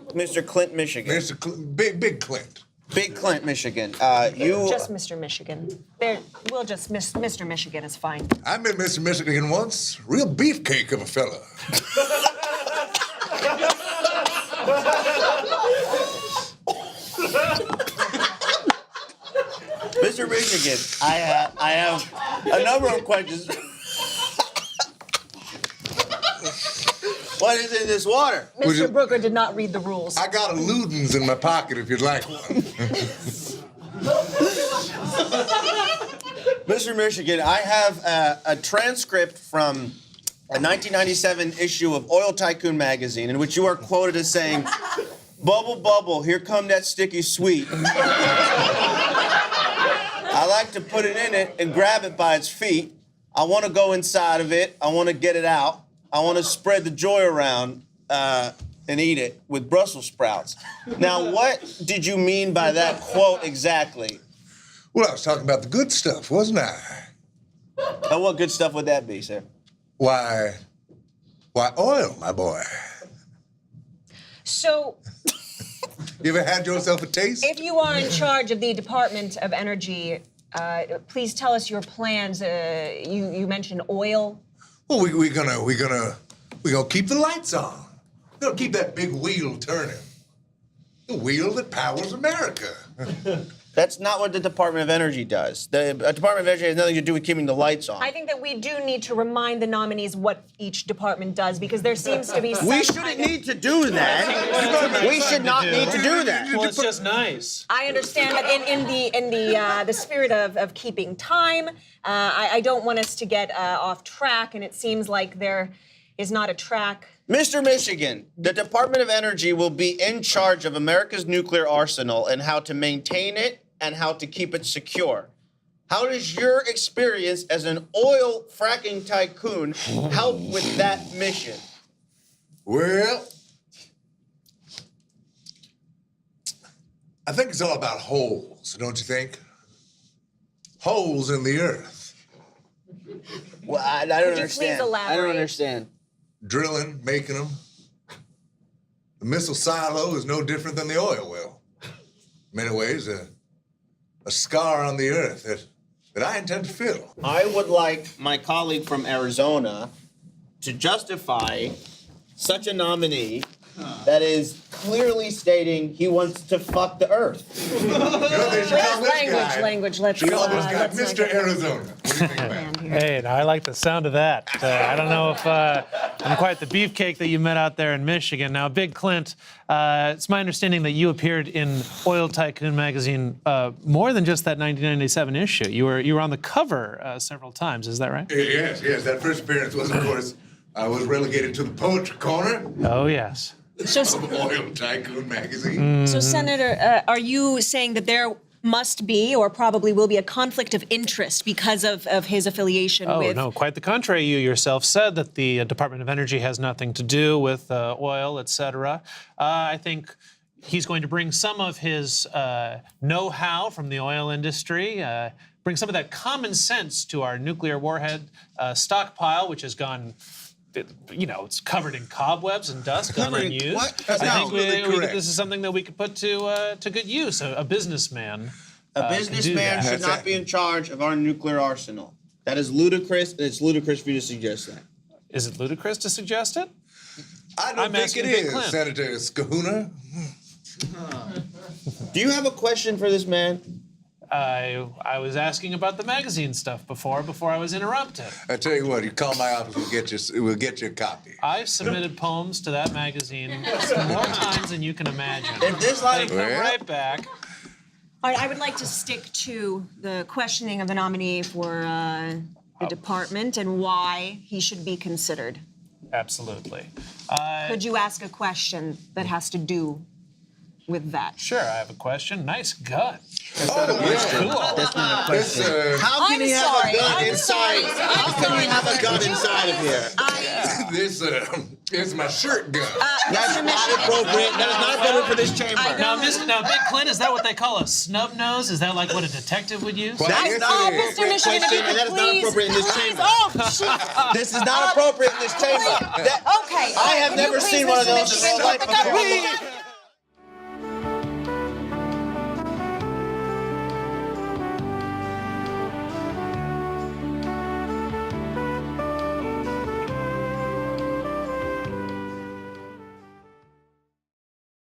Mr. Clint, Michigan. Big Clint. Big Clint, Michigan. Just Mr. Michigan. We'll just Mr. Michigan is fine. I met Mr. Michigan once. Real beefcake of a fella. Mr. Michigan, I have a number of questions. What is in this water? Mr. Brooker did not read the rules. I got a Ludens in my pocket if you'd like one. Mr. Michigan, I have a transcript from a 1997 issue of Oil Tycoon magazine in which you are quoted as saying, "Bubble, bubble, here come that sticky sweet. I like to put it in it and grab it by its feet. I want to go inside of it. I want to get it out. I want to spread the joy around and eat it with Brussels sprouts." Now, what did you mean by that quote exactly? Well, I was talking about the good stuff, wasn't I? And what good stuff would that be, sir? Why, oil, my boy. So, You ever had yourself a taste? if you are in charge of the Department of Energy, please tell us your plans. You mentioned oil. Well, we're gonna keep the lights on. We're gonna keep that big wheel turning. The wheel that powers America. That's not what the Department of Energy does. The Department of Energy has nothing to do with keeping the lights on. I think that we do need to remind the nominees what each department does, because there seems to be some We shouldn't need to do that. We should not need to do that. Well, it's just nice. I understand that in the spirit of keeping time, I don't want us to get off track, and it seems like there is not a track. Mr. Michigan, the Department of Energy will be in charge of America's nuclear arsenal and how to maintain it and how to keep it secure. How does your experience as an oil fracking tycoon help with that mission? Well, I think it's all about holes, don't you think? Holes in the earth. Well, I don't Could you understand. please elaborate? I don't understand. Drilling, making them. The missile silo is no different than the oil well. In many ways, a scar on the earth that I intend to fill. I would like my colleague from Arizona to justify such a nominee that is clearly stating he wants to fuck the earth. You know, they should call this guy. Language. Let's. We call this guy let's not Mr. get- Arizona. What do you think about it? Hey, I like the sound of that. I don't know if I'm quite the beefcake that you met out there in Michigan. Now, Big Clint, it's my understanding that you appeared in Oil Tycoon magazine more than just that 1997 issue. You were on the cover several times. Is that right? Yes. That first appearance was, of course, I was relegated to the poetry corner Oh, yes. of Oil Tycoon magazine. So, Senator, are you saying that there must be, or probably will be, a conflict of interest because of his affiliation Oh, with... no, quite the contrary. You yourself said that the Department of Energy has nothing to do with oil, et cetera. I think he's going to bring some of his know-how from the oil industry, bring some of that common sense to our nuclear warhead stockpile, which has gone... it's covered in cobwebs and dust, gone unused. What? I That's think absolutely correct. this is something that we could put to good use. A businessman. A can do businessman that. should not be in charge of our nuclear arsenal. That is ludicrous, and it's ludicrous for you to suggest that. Is it ludicrous to suggest it? I don't I'm think asking it Big is, Clint. Senator Skahuna. Do you have a question for this man? I was asking about the magazine stuff before I was interrupted. I tell you what, you call my office, we'll get you a copy. I've submitted poems to that magazine more times than you can imagine. If this line Come right back. All right, I would like to stick to the questioning of the nominee for the department and why he should be considered. Absolutely. Could you ask a question that has to do with that? Sure, I have a question. Nice gun. That's not a question. How can I'm he have sorry. a gun I'm inside? sorry. How can he have a gun inside of here? This is my shirt gun. That's not appropriate. That is not appropriate for this chamber. Now, Big Clint, is that what they call a snub nose? Is that like what a detective would use? That's not Yes, appropriate it is. Mr. Michigan, if you question, and that is could not please, appropriate in this please. chamber. Oh, shit. This is not appropriate in this chamber. Okay. I have Can you never please, seen one of Mr. those in my Michigan, life get the gun? before. Get the gun.